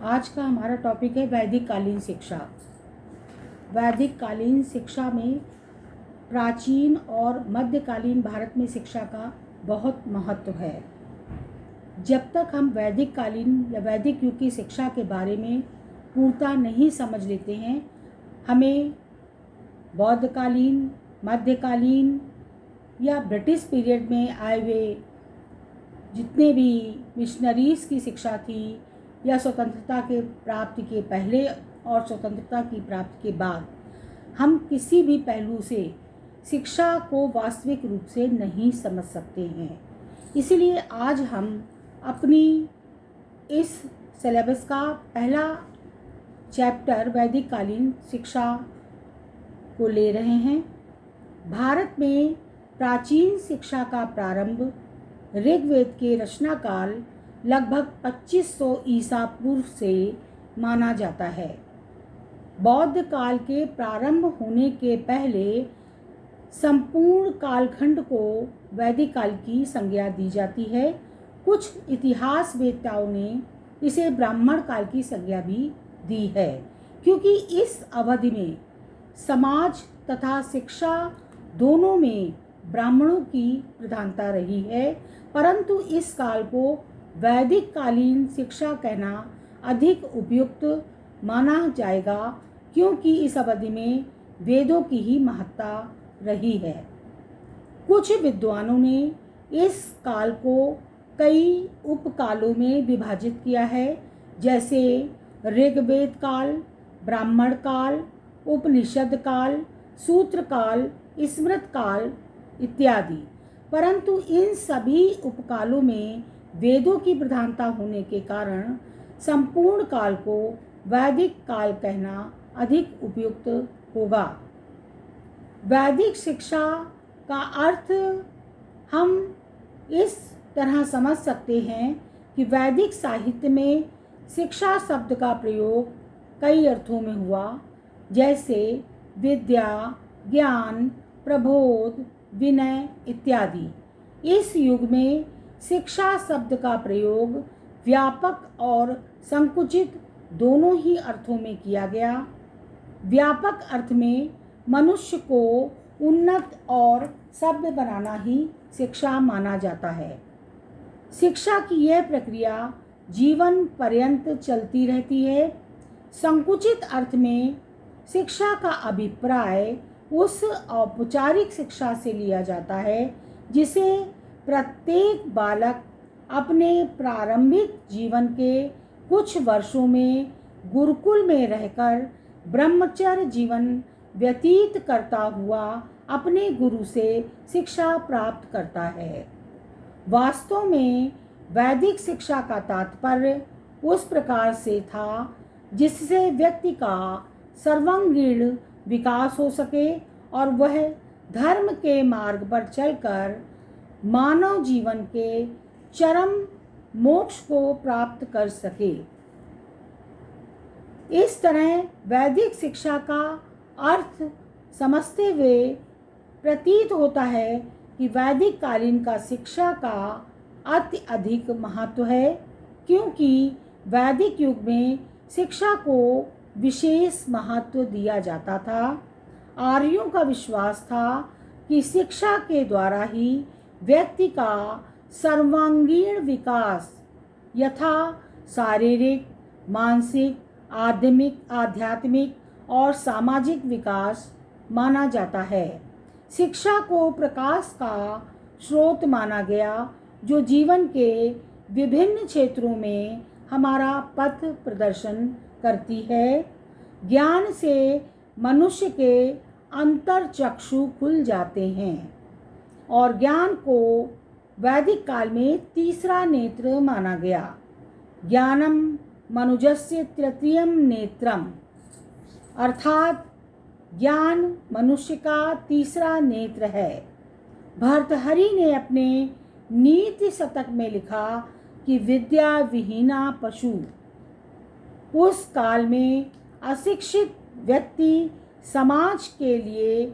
आज का हमारा टॉपिक है वैदिक कालीन शिक्षा। वैदिक कालीन शिक्षा में प्राचीन और मध्यकालीन भारत में शिक्षा का बहुत महत्व है। जब तक हम वैदिक कालीन या वैदिक युग की शिक्षा के बारे में पूर्णतः नहीं समझ लेते हैं, हमें बौद्धकालीन, मध्यकालीन या ब्रिटिश पीरियड में आए हुए जितने भी मिशनरीज़ की शिक्षा थी या स्वतंत्रता के प्राप्ति के पहले और स्वतंत्रता की प्राप्ति के बाद, हम किसी भी पहलू से शिक्षा को वास्तविक रूप से नहीं समझ सकते हैं। इसलिए आज हम अपनी इस सिलेबस का पहला चैप्टर वैदिक कालीन शिक्षा को ले रहे हैं। भारत में प्राचीन शिक्षा का प्रारंभ ऋग्वेद के रचना काल लगभग 2500 ईसा पूर्व से माना जाता है। बौद्ध काल के प्रारंभ होने के पहले संपूर्ण कालखंड को वैदिक काल की संज्ञा दी जाती है। कुछ इतिहासवेत्ताओं ने इसे ब्राह्मण काल की संज्ञा भी दी है, क्योंकि इस अवधि में समाज तथा शिक्षा दोनों में ब्राह्मणों की प्रधानता रही है। परंतु इस काल को वैदिक कालीन शिक्षा कहना अधिक उपयुक्त माना जाएगा, क्योंकि इस अवधि में वेदों की ही महत्ता रही है। कुछ विद्वानों ने इस काल को कई उपकालों में विभाजित किया है, जैसे ऋग्वेद काल, ब्राह्मण काल, उपनिषद काल, सूत्र काल, स्मृत काल इत्यादि। परंतु इन सभी उपकालों में वेदों की प्रधानता होने के कारण संपूर्ण काल को वैदिक काल कहना अधिक उपयुक्त होगा। वैदिक शिक्षा का अर्थ हम इस तरह समझ सकते हैं कि वैदिक साहित्य में शिक्षा शब्द का प्रयोग कई अर्थों में हुआ, जैसे विद्या, ज्ञान, प्रबोध, विनय इत्यादि। इस युग में शिक्षा शब्द का प्रयोग व्यापक और संकुचित दोनों ही अर्थों में किया गया। व्यापक अर्थ में मनुष्य को उन्नत और सभ्य बनाना ही शिक्षा माना जाता है। शिक्षा की यह प्रक्रिया जीवन पर्यंत चलती रहती है। संकुचित अर्थ में शिक्षा का अभिप्राय उस औपचारिक शिक्षा से लिया जाता है जिसे प्रत्येक बालक अपने प्रारंभिक जीवन के कुछ वर्षों में गुरुकुल में रहकर ब्रह्मचर्य जीवन व्यतीत करता हुआ अपने गुरु से शिक्षा प्राप्त करता है। वास्तव में वैदिक शिक्षा का तात्पर्य उस प्रकार से था जिससे व्यक्ति का सर्वांगीण विकास हो सके और वह धर्म के मार्ग पर चलकर मानव जीवन के चरम मोक्ष को प्राप्त कर सके। इस तरह वैदिक शिक्षा का अर्थ समझते हुए प्रतीत होता है कि वैदिक कालीन का शिक्षा का अति अधिक महत्व है, क्योंकि वैदिक युग में शिक्षा को विशेष महत्व दिया जाता था। आर्यों का विश्वास था कि शिक्षा के द्वारा ही व्यक्ति का सर्वांगीण विकास यथा शारीरिक, मानसिक, आध्यात्मिक और सामाजिक विकास माना जाता है। शिक्षा को प्रकाश का स्रोत माना गया, जो जीवन के विभिन्न क्षेत्रों में हमारा पथ प्रदर्शन करती है। ज्ञान से मनुष्य के अंतर चक्षु खुल जाते हैं और ज्ञान को वैदिक काल में तीसरा नेत्र माना गया। ज्ञानम मनुजस्य तृतीयम नेत्रम, अर्थात ज्ञान मनुष्य का तीसरा नेत्र है। भर्तृहरि ने अपने नीति शतक में लिखा कि विद्या विहीना पशु। उस काल में अशिक्षित व्यक्ति समाज के लिए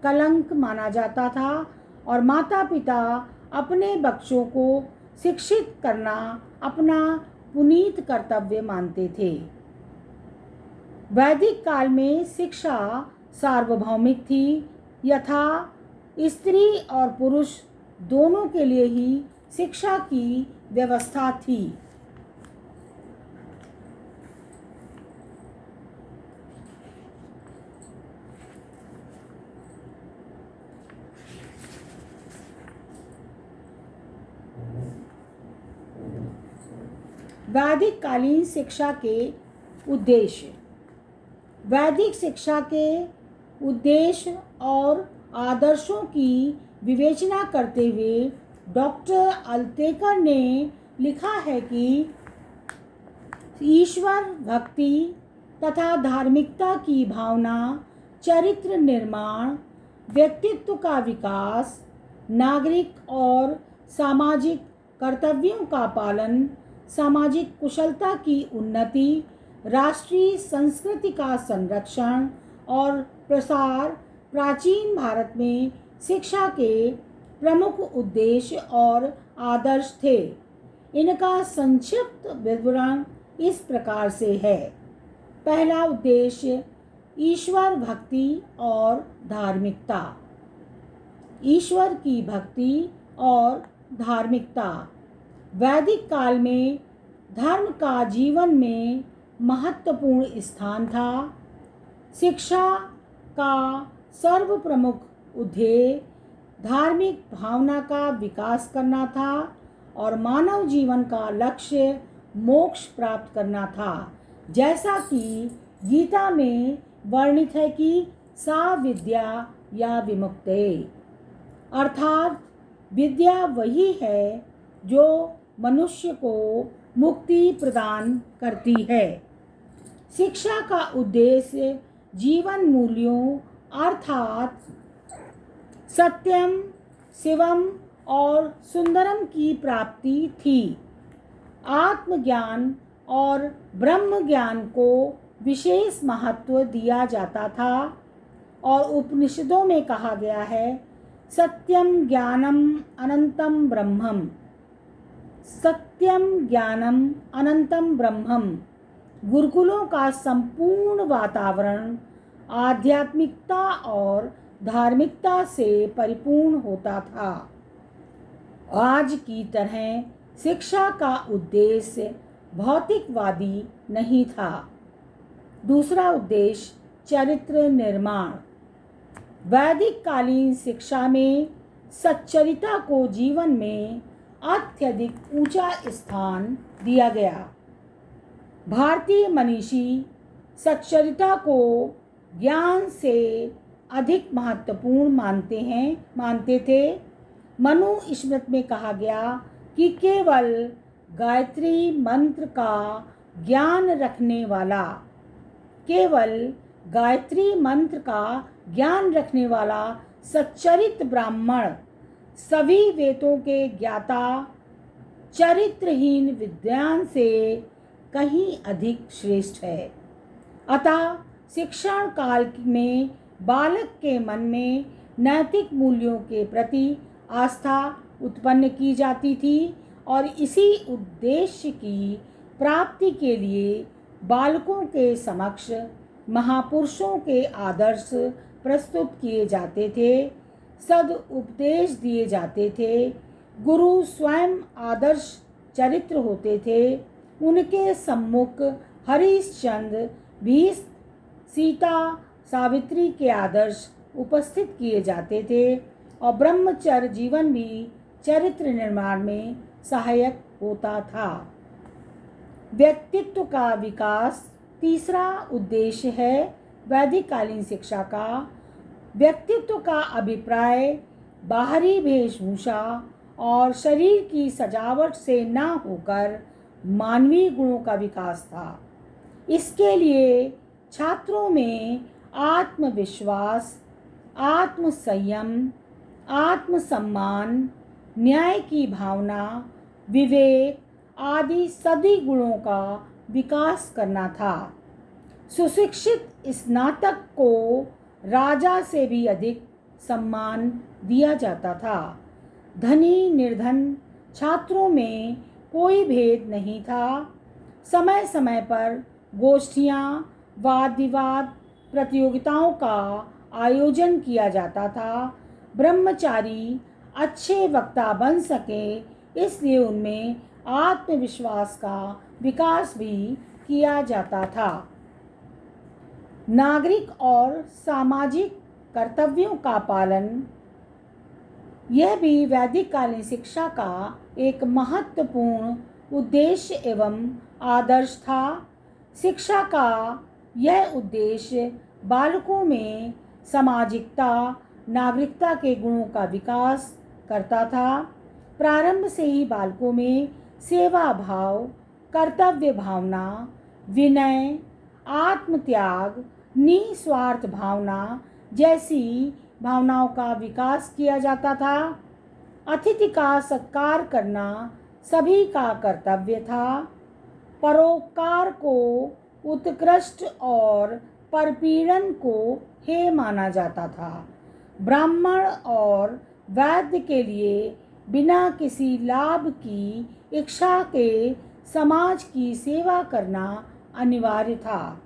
कलंक माना जाता था और माता पिता अपने बच्चों को शिक्षित करना अपना पुनीत कर्तव्य मानते थे। वैदिक काल में शिक्षा सार्वभौमिक थी, यथा स्त्री और पुरुष दोनों के लिए ही शिक्षा की व्यवस्था थी। वैदिक कालीन शिक्षा के उद्देश्य। वैदिक शिक्षा के उद्देश्य और आदर्शों की विवेचना करते हुए डॉक्टर अल्तेकर ने लिखा है कि ईश्वर भक्ति तथा धार्मिकता की भावना, चरित्र निर्माण, व्यक्तित्व का विकास, नागरिक और सामाजिक कर्तव्यों का पालन, सामाजिक कुशलता की उन्नति, राष्ट्रीय संस्कृति का संरक्षण और प्रसार प्राचीन भारत में शिक्षा के प्रमुख उद्देश्य और आदर्श थे। इनका संक्षिप्त विवरण इस प्रकार से है। पहला उद्देश्य ईश्वर भक्ति और धार्मिकता। ईश्वर की भक्ति और धार्मिकता। वैदिक काल में धर्म का जीवन में महत्वपूर्ण स्थान था। शिक्षा का सर्व प्रमुख उद्देश्य धार्मिक भावना का विकास करना था और मानव जीवन का लक्ष्य मोक्ष प्राप्त करना था, जैसा कि गीता में वर्णित है कि सा विद्या या विमुक्ते, अर्थात विद्या वही है जो मनुष्य को मुक्ति प्रदान करती है। शिक्षा का उद्देश्य जीवन मूल्यों अर्थात सत्यम, शिवम और सुंदरम की प्राप्ति थी। आत्मज्ञान और ब्रह्म ज्ञान को विशेष महत्व दिया जाता था और उपनिषदों में कहा गया है, सत्यम ज्ञानम अनंतम ब्रह्मम। सत्यम ज्ञानम अनंतम ब्रह्मम। गुरुकुलों का संपूर्ण वातावरण आध्यात्मिकता और धार्मिकता से परिपूर्ण होता था। आज की तरह शिक्षा का उद्देश्य भौतिकवादी नहीं था। दूसरा उद्देश्य चरित्र निर्माण। वैदिक कालीन शिक्षा में सच्चरिता को जीवन में अत्यधिक ऊंचा स्थान दिया गया। भारतीय मनीषी सच्चरिता को ज्ञान से अधिक महत्वपूर्ण मानते थे। मनु स्मृति में कहा गया कि केवल गायत्री मंत्र का ज्ञान रखने वाला सच्चरित ब्राह्मण सभी वेदों के ज्ञाता चरित्रहीन विद्वान से कहीं अधिक श्रेष्ठ है। अतः शिक्षण काल में बालक के मन में नैतिक मूल्यों के प्रति आस्था उत्पन्न की जाती थी और इसी उद्देश्य की प्राप्ति के लिए बालकों के समक्ष महापुरुषों के आदर्श प्रस्तुत किए जाते थे, सद उपदेश दिए जाते थे। गुरु स्वयं आदर्श चरित्र होते थे। उनके सम्मुख हरिश्चंद्र, भीष्म, सीता, सावित्री के आदर्श उपस्थित किए जाते थे और ब्रह्मचर्य जीवन भी चरित्र निर्माण में सहायक होता था। व्यक्तित्व का विकास तीसरा उद्देश्य है वैदिक कालीन शिक्षा का। व्यक्तित्व का अभिप्राय बाहरी वेशभूषा और शरीर की सजावट से न होकर मानवीय गुणों का विकास था। इसके लिए छात्रों में आत्मविश्वास, आत्मसंयम, आत्मसम्मान, न्याय की भावना, विवेक आदि सभी गुणों का विकास करना था। सुशिक्षित स्नातक को राजा से भी अधिक सम्मान दिया जाता था। धनी निर्धन छात्रों में कोई भेद नहीं था। समय समय पर गोष्ठियाँ, वाद विवाद प्रतियोगिताओं का आयोजन किया जाता था। ब्रह्मचारी अच्छे वक्ता बन सके, इसलिए उनमें आत्मविश्वास का विकास भी किया जाता था। नागरिक और सामाजिक कर्तव्यों का पालन, यह भी वैदिक कालीन शिक्षा का एक महत्वपूर्ण उद्देश्य एवं आदर्श था। शिक्षा का यह उद्देश्य बालकों में सामाजिकता, नागरिकता के गुणों का विकास करता था। प्रारंभ से ही बालकों में सेवा भाव, कर्तव्य भावना, विनय, आत्मत्याग, निस्वार्थ भावना जैसी भावनाओं का विकास किया जाता था। अतिथि का सत्कार करना सभी का कर्तव्य था। परोपकार को उत्कृष्ट और परपीड़न को हेय माना जाता था। ब्राह्मण और वैद्य के लिए बिना किसी लाभ की इच्छा के समाज की सेवा करना अनिवार्य था।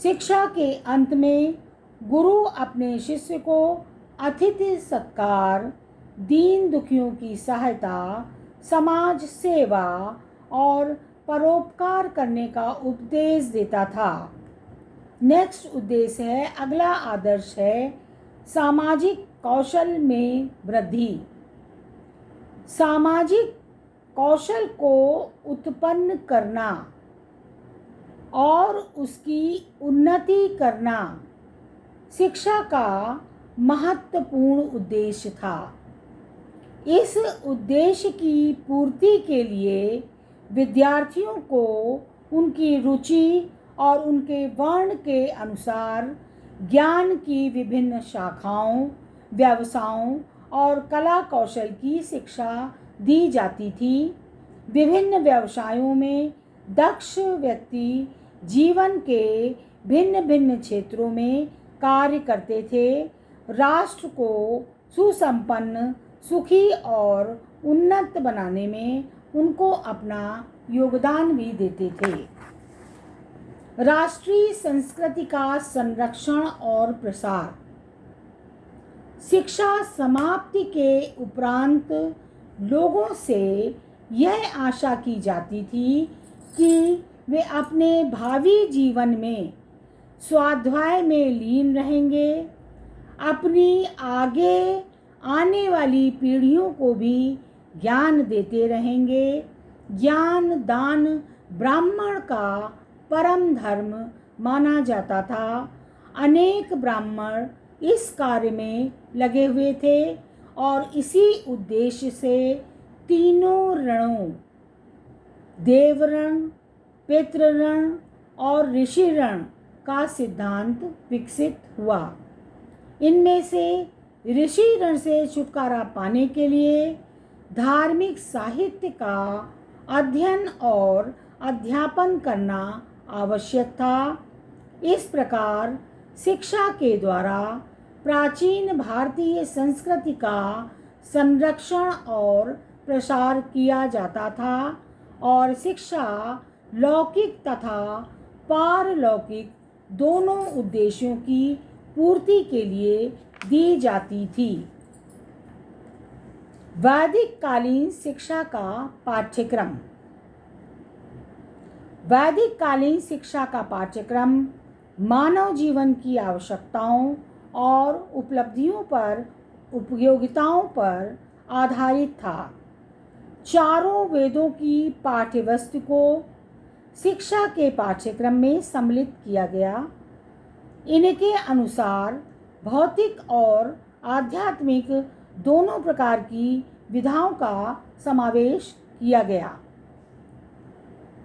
शिक्षा के अंत में गुरु अपने शिष्य को अतिथि सत्कार, दीन दुखियों की सहायता, समाज सेवा और परोपकार करने का उपदेश देता था। नेक्स्ट उद्देश्य है, अगला आदर्श है सामाजिक कौशल में वृद्धि। सामाजिक कौशल को उत्पन्न करना और उसकी उन्नति करना शिक्षा का महत्वपूर्ण उद्देश्य था। इस उद्देश्य की पूर्ति के लिए विद्यार्थियों को उनकी रुचि और उनके वर्ण के अनुसार ज्ञान की विभिन्न शाखाओं, व्यवसायों और कला कौशल की शिक्षा दी जाती थी। विभिन्न व्यवसायों में दक्ष व्यक्ति जीवन के भिन्न भिन्न क्षेत्रों में कार्य करते थे। राष्ट्र को सुसंपन्न, सुखी और उन्नत बनाने में उनको अपना योगदान भी देते थे। राष्ट्रीय संस्कृति का संरक्षण और प्रसार। शिक्षा समाप्ति के उपरांत लोगों से यह आशा की जाती थी कि वे अपने भावी जीवन में स्वाध्याय में लीन रहेंगे, अपनी आगे आने वाली पीढ़ियों को भी ज्ञान देते रहेंगे। ज्ञान दान ब्राह्मण का परम धर्म माना जाता था। अनेक ब्राह्मण इस कार्य में लगे हुए थे और इसी उद्देश्य से तीनों ऋणों, देवऋण, पितृऋण और ऋषि ऋण का सिद्धांत विकसित हुआ। इनमें से ऋषि ऋण से छुटकारा पाने के लिए धार्मिक साहित्य का अध्ययन और अध्यापन करना आवश्यक था। इस प्रकार शिक्षा के द्वारा प्राचीन भारतीय संस्कृति का संरक्षण और प्रसार किया जाता था और शिक्षा लौकिक तथा पारलौकिक दोनों उद्देश्यों की पूर्ति के लिए दी जाती थी। वैदिक कालीन शिक्षा का पाठ्यक्रम। वैदिक कालीन शिक्षा का पाठ्यक्रम मानव जीवन की आवश्यकताओं और उपलब्धियों पर, उपयोगिताओं पर आधारित था। चारों वेदों की पाठ्यवस्तु को शिक्षा के पाठ्यक्रम में सम्मिलित किया गया। इनके अनुसार भौतिक और आध्यात्मिक दोनों प्रकार की विधाओं का समावेश किया गया।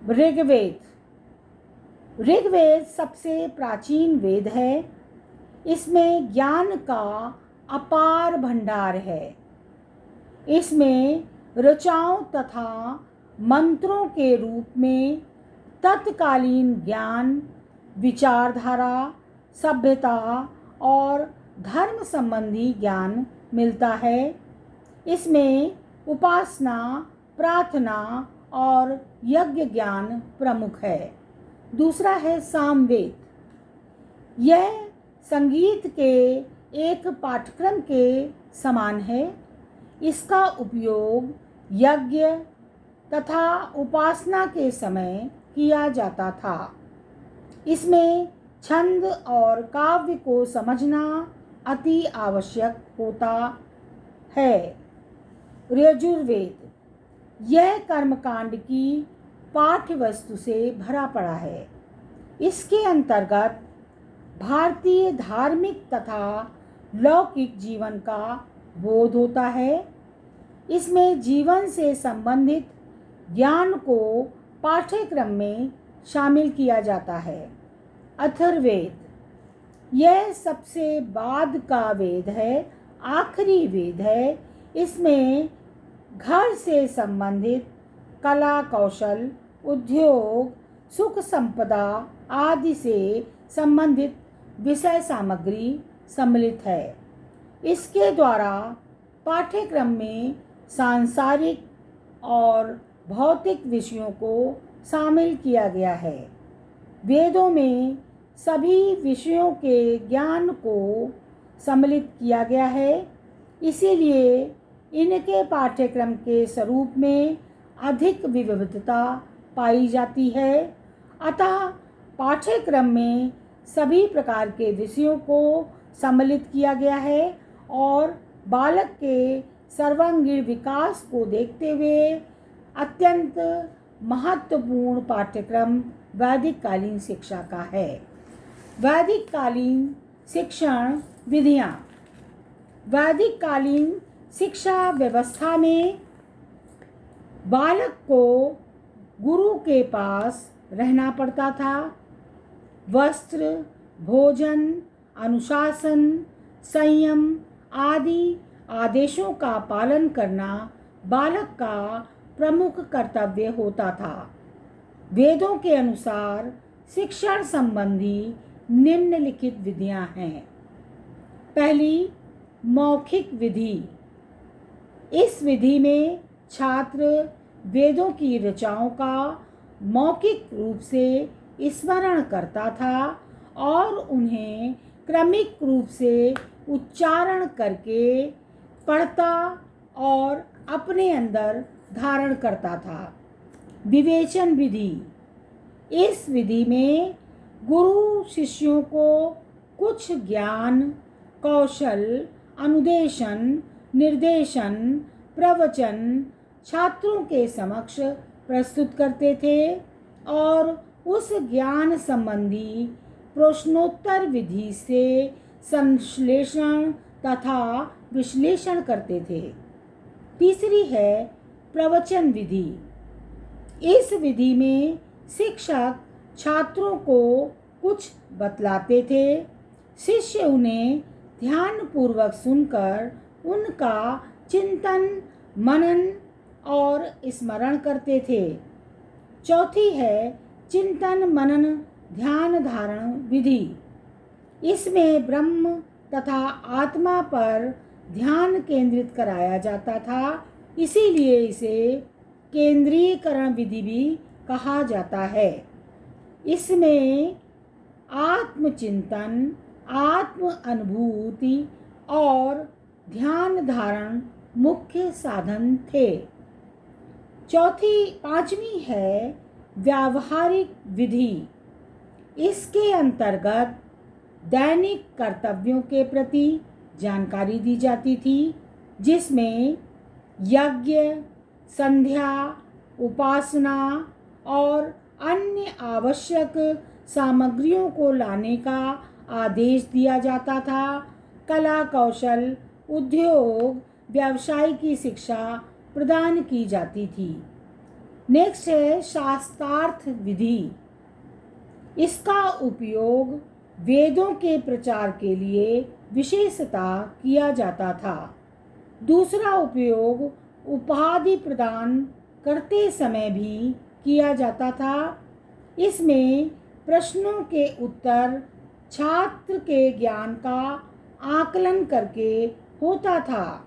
ऋग्वेद। ऋग्वेद सबसे प्राचीन वेद है। इसमें ज्ञान का अपार भंडार है। इसमें ऋचाओं तथा मंत्रों के रूप में तत्कालीन ज्ञान, विचारधारा, सभ्यता और धर्म संबंधी ज्ञान मिलता है। इसमें उपासना, प्रार्थना और यज्ञ ज्ञान प्रमुख है। दूसरा है सामवेद। यह संगीत के एक पाठ्यक्रम के समान है। इसका उपयोग यज्ञ तथा उपासना के समय किया जाता था। इसमें छंद और काव्य को समझना अति आवश्यक होता है। यजुर्वेद, यह कर्मकांड की पाठ्य वस्तु से भरा पड़ा है। इसके अंतर्गत भारतीय धार्मिक तथा लौकिक जीवन का बोध होता है। इसमें जीवन से संबंधित ज्ञान को पाठ्यक्रम में शामिल किया जाता है। अथर्ववेद, यह सबसे बाद का वेद है, आखिरी वेद है। इसमें घर से संबंधित कला कौशल, उद्योग, सुख संपदा आदि से संबंधित विषय सामग्री सम्मिलित है। इसके द्वारा पाठ्यक्रम में सांसारिक और भौतिक विषयों को शामिल किया गया है। वेदों में सभी विषयों के ज्ञान को सम्मिलित किया गया है, इसीलिए इनके पाठ्यक्रम के स्वरूप में अधिक विविधता पाई जाती है। अतः पाठ्यक्रम में सभी प्रकार के विषयों को सम्मिलित किया गया है और बालक के सर्वांगीण विकास को देखते हुए अत्यंत महत्वपूर्ण पाठ्यक्रम वैदिक कालीन शिक्षा का है। वैदिक कालीन शिक्षण विधियाँ। वैदिक कालीन शिक्षा व्यवस्था में बालक को गुरु के पास रहना पड़ता था। वस्त्र, भोजन, अनुशासन, संयम आदि आदेशों का पालन करना बालक का प्रमुख कर्तव्य होता था। वेदों के अनुसार शिक्षण संबंधी निम्नलिखित विधियां हैं। पहली, मौखिक विधि। इस विधि में छात्र वेदों की ऋचाओं का मौखिक रूप से स्मरण करता था और उन्हें क्रमिक रूप से उच्चारण करके पढ़ता और अपने अंदर धारण करता था। विवेचन विधि। इस विधि में गुरु शिष्यों को कुछ ज्ञान, कौशल, अनुदेशन, निर्देशन, प्रवचन छात्रों के समक्ष प्रस्तुत करते थे और उस ज्ञान संबंधी प्रश्नोत्तर विधि से संश्लेषण तथा विश्लेषण करते थे। तीसरी है प्रवचन विधि। इस विधि में शिक्षक छात्रों को कुछ बतलाते थे। शिष्य उन्हें ध्यानपूर्वक सुनकर उनका चिंतन, मनन और स्मरण करते थे। चौथी है चिंतन, मनन, ध्यान धारण विधि। इसमें ब्रह्म तथा आत्मा पर ध्यान केंद्रित कराया जाता था, इसीलिए इसे केंद्रीयकरण विधि भी कहा जाता है। इसमें आत्मचिंतन, आत्म अनुभूति और ध्यान धारण मुख्य साधन थे। पांचवी है व्यावहारिक विधि। इसके अंतर्गत दैनिक कर्तव्यों के प्रति जानकारी दी जाती थी, जिसमें यज्ञ, संध्या, उपासना और अन्य आवश्यक सामग्रियों को लाने का आदेश दिया जाता था। कला कौशल, उद्योग, व्यवसाय की शिक्षा प्रदान की जाती थी। नेक्स्ट है शास्त्रार्थ विधि। इसका उपयोग वेदों के प्रचार के लिए विशेषता किया जाता था। दूसरा उपयोग उपाधि प्रदान करते समय भी किया जाता था। इसमें प्रश्नों के उत्तर छात्र के ज्ञान का आकलन करके होता था।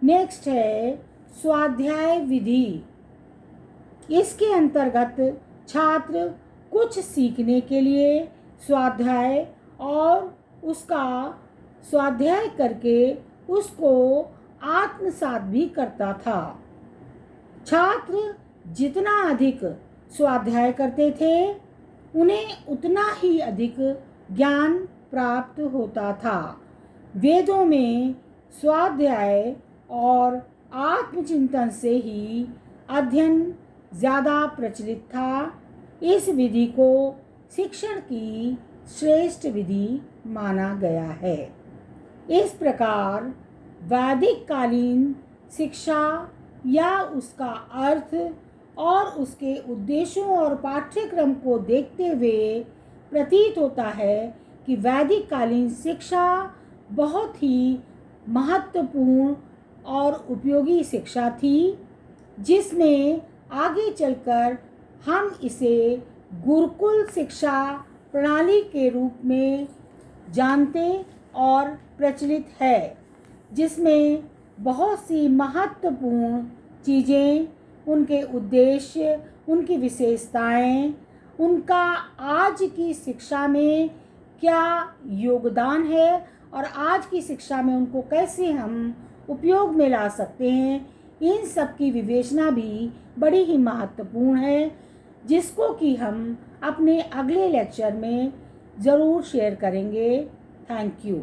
नेक्स्ट है स्वाध्याय विधि। इसके अंतर्गत छात्र कुछ सीखने के लिए स्वाध्याय और उसका स्वाध्याय करके उसको आत्मसात भी करता था। छात्र जितना अधिक स्वाध्याय करते थे उन्हें उतना ही अधिक ज्ञान प्राप्त होता था। वेदों में स्वाध्याय और आत्मचिंतन से ही अध्ययन ज़्यादा प्रचलित था। इस विधि को शिक्षण की श्रेष्ठ विधि माना गया है। इस प्रकार वैदिक कालीन शिक्षा या उसका अर्थ और उसके उद्देश्यों और पाठ्यक्रम को देखते हुए प्रतीत होता है कि वैदिक कालीन शिक्षा बहुत ही महत्वपूर्ण और उपयोगी शिक्षा थी, जिसमें आगे चलकर हम इसे गुरुकुल शिक्षा प्रणाली के रूप में जानते और प्रचलित है, जिसमें बहुत सी महत्वपूर्ण चीज़ें, उनके उद्देश्य, उनकी विशेषताएं, उनका आज की शिक्षा में क्या योगदान है और आज की शिक्षा में उनको कैसे हम उपयोग में ला सकते हैं, इन सब की विवेचना भी बड़ी ही महत्वपूर्ण है, जिसको कि हम अपने अगले लेक्चर में ज़रूर शेयर करेंगे। Thank you.